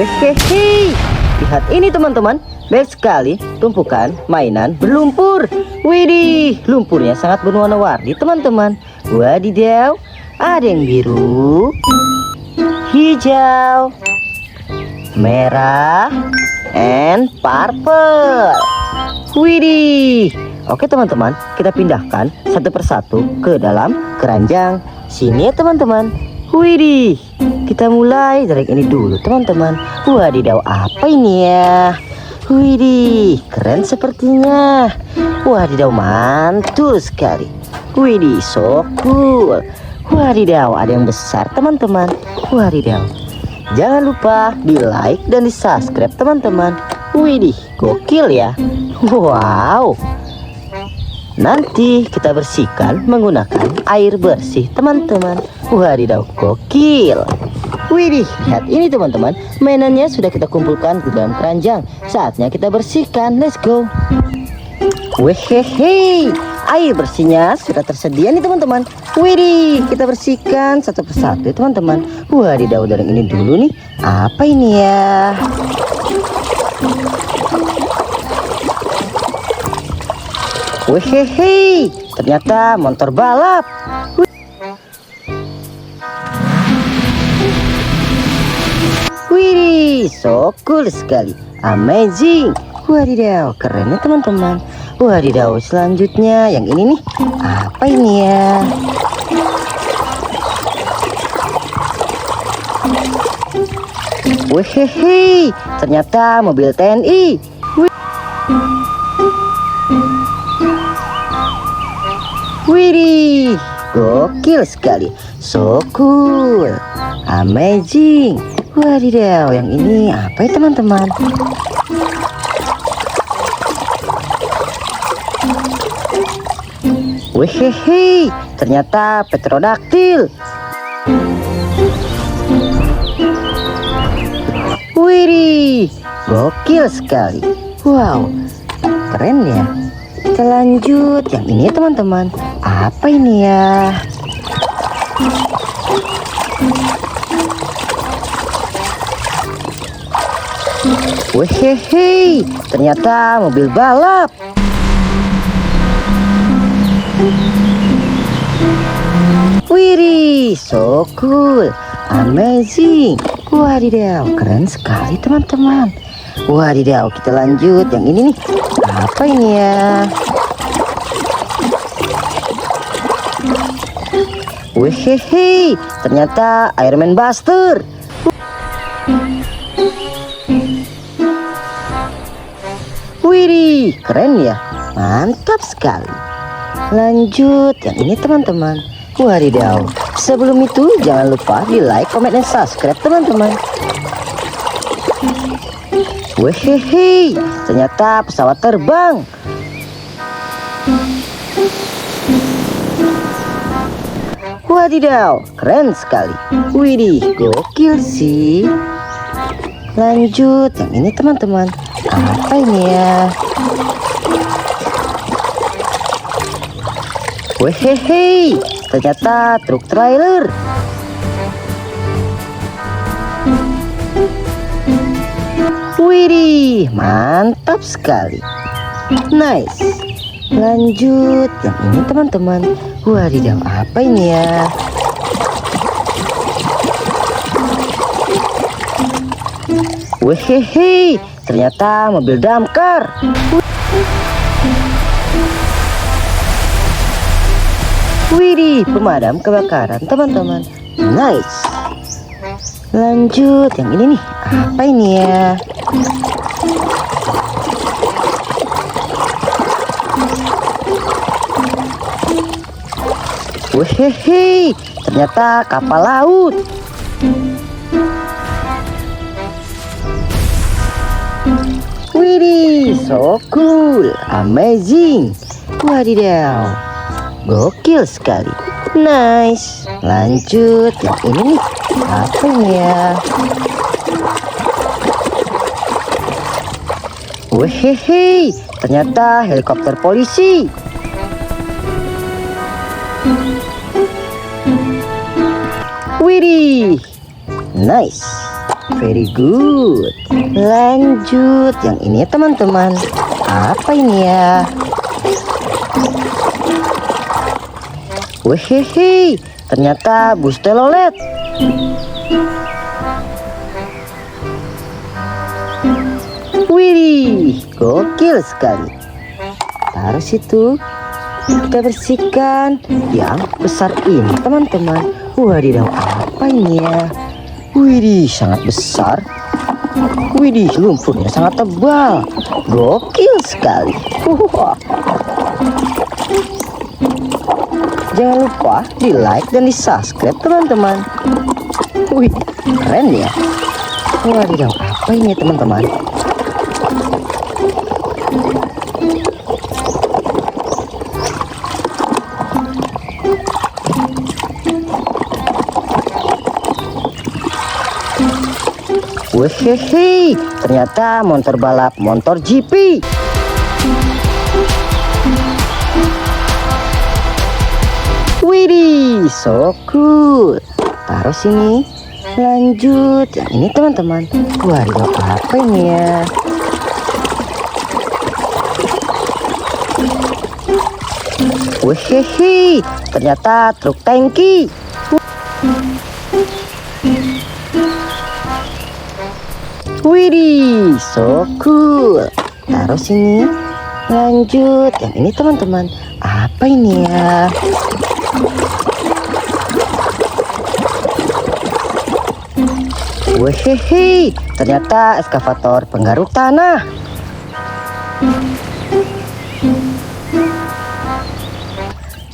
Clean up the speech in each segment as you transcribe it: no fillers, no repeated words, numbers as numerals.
Wehehe, lihat ini teman-teman, banyak sekali tumpukan mainan berlumpur. Widih, lumpurnya sangat berwarna-warni teman-teman. Wadidaw, ada yang biru, hijau, merah, and purple. Widih. Oke teman-teman, kita pindahkan satu persatu ke dalam keranjang. Sini ya teman-teman. Widih, kita mulai dari ini dulu teman-teman. Wadidaw, apa ini ya? Widih, keren sepertinya. Wadidaw, mantul sekali. Widih, so cool. Wadidaw, ada yang besar teman-teman. Wadidaw, jangan lupa di like dan di subscribe teman-teman. Widih, gokil ya. Wow. Nanti kita bersihkan menggunakan air bersih teman-teman. Wadidaw, gokil. Widih, lihat ini teman-teman, mainannya sudah kita kumpulkan di dalam keranjang. Saatnya kita bersihkan, let's go. Wehehe, air bersihnya sudah tersedia nih teman-teman. Widih, kita bersihkan satu persatu teman-teman. Wadidaw, dari ini dulu nih. Apa ini ya? Wehehe, ternyata motor balap. Widih, so cool sekali. Amazing. Wadidaw, keren ya teman-teman. Wadidaw, selanjutnya yang ini nih. Apa ini ya? Wehehe, ternyata mobil TNI. Widih, gokil sekali. So cool. Amazing. Wadidaw, yang ini apa ya teman-teman? Wehehe, ternyata petrodaktil. Widih, gokil sekali. Wow, keren ya. Kita lanjut yang ini ya teman-teman. Apa ini ya? Wehehe, ternyata mobil balap. Widih, so cool. Amazing. Wadidaw, keren sekali teman-teman. Wadidaw, kita lanjut yang ini nih. Apa ini ya? Wehehe, ternyata Iron Buster. Widih, keren ya. Mantap sekali. Lanjut yang ini teman-teman. Wadidaw, sebelum itu jangan lupa di like, comment, dan subscribe teman-teman. Wehehe, ternyata pesawat terbang. Wadidaw, keren sekali. Widih, gokil sih. Lanjut yang ini teman-teman. Apa ini ya? Wehehe, ternyata truk trailer. Widih, mantap sekali. Nice. Lanjut yang ini teman-teman. Wadidaw, apa ini ya? Wehehe, ternyata mobil damkar. Widih, pemadam kebakaran teman-teman. Nice. Lanjut yang ini nih. Apa ini ya? Wehehe, ternyata kapal laut. Widih, so cool. Amazing. Wadidaw, gokil sekali. Nice. Lanjut yang ini nih. Apa ini ya? Wehehe, ternyata helikopter polisi. Widih, nice. Very good. Lanjut yang ini teman-teman. Apa ini ya? Wehehe, ternyata bus telolet. Widih, gokil sekali. Taruh situ. Kita bersihkan yang besar ini teman-teman. Wadidaw, apa ini ya? Widih, sangat besar. Widih, lumpurnya sangat tebal. Gokil sekali. Jangan lupa di like dan di subscribe teman-teman. Wih, keren ya. Wadidaw, apa ini teman-teman? Wehehe, ternyata motor balap motor GP. Widih, so cool. Taruh sini. Lanjut yang ini teman-teman. Waduh, apa ini ya? Wehehe, ternyata truk tangki. Widih, so cool. Taruh sini. Lanjut yang ini teman-teman. Apa ini ya? Wehehe, ternyata eskavator penggaruk tanah.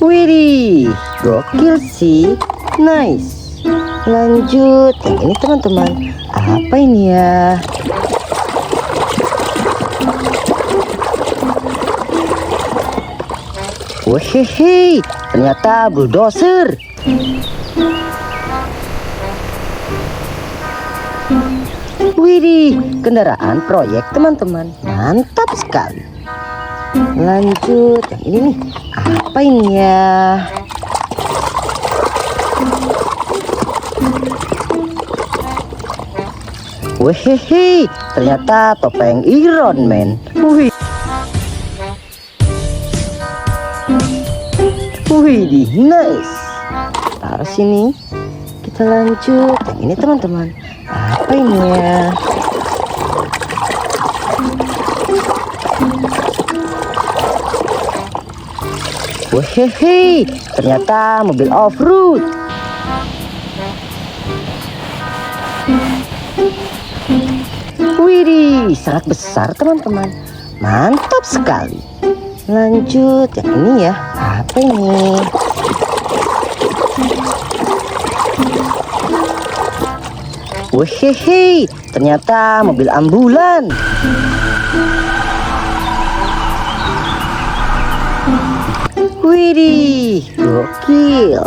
Widih, gokil sih. Nice. Lanjut yang ini teman-teman. Apa ini ya? Wehehe, ternyata bulldozer. Widih, kendaraan proyek teman-teman. Mantap sekali. Lanjut yang ini nih. Apa ini ya? Wehehe, ternyata topeng Iron Man. Widih, nice. Taruh sini. Kita lanjut yang ini teman-teman. Apa ini ya? Wehehe, ternyata mobil off-road. Widih, sangat besar teman-teman. Mantap sekali. Lanjut yang ini ya. Apa ini? Wehehe, ternyata mobil ambulan. Widih, gokil.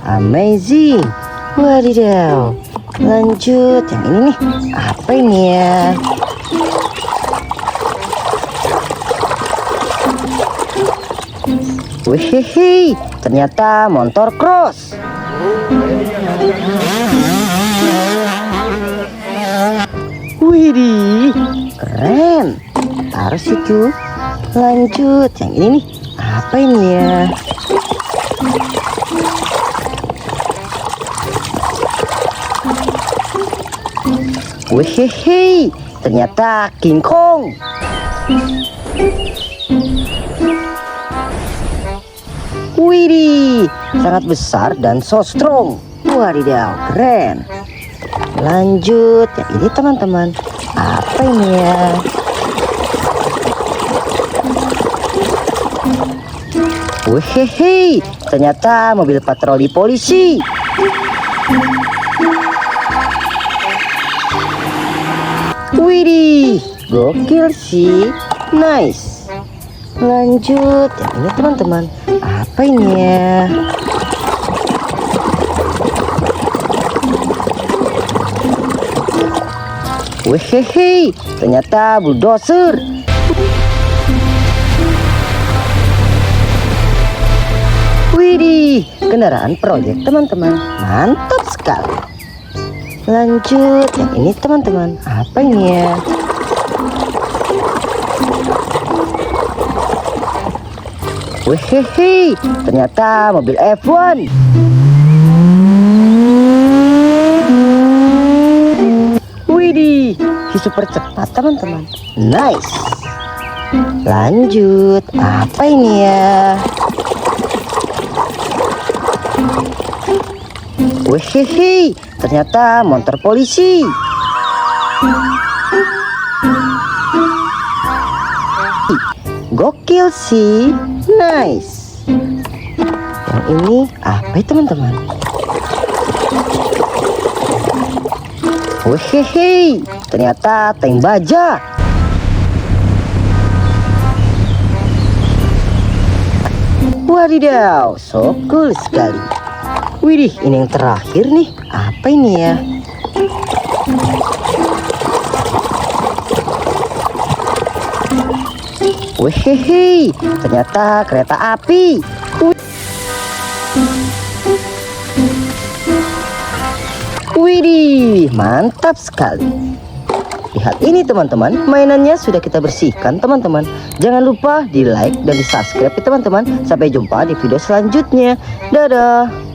Amazing. Wadidaw. Lanjut yang ini nih. Apa ini ya? Wehehe, ternyata motor cross. Widih, keren. Taruh situ. Lanjut yang ini nih. Apa ini ya? Wehehe, ternyata King Kong. Widih, sangat besar dan so strong. Wadidaw, keren. Lanjut yang ini teman-teman. Apa ini ya? Wehehe, ternyata mobil patroli polisi. Widih, gokil sih. Nice. Lanjut yang ini teman-teman. Apa ini ya? Wehehe, ternyata bulldozer. Widih, kendaraan proyek teman-teman. Mantap sekali. Lanjut yang ini teman-teman. Apa ini ya? Wehehe, ternyata mobil F1. Widih, super cepat teman-teman. Nice. Lanjut, apa ini ya? Wehehe, ternyata motor polisi. Gokil sih, nice. Yang ini apa ya teman-teman? Wehehe, ternyata tank baja. Wadidaw, so cool sekali. Widih, ini yang terakhir nih. Apa ini ya? Wehehe, ternyata kereta api. Widih, mantap sekali. Lihat ini teman-teman, mainannya sudah kita bersihkan teman-teman. Jangan lupa di like dan di subscribe ya teman-teman. Sampai jumpa di video selanjutnya. Dadah.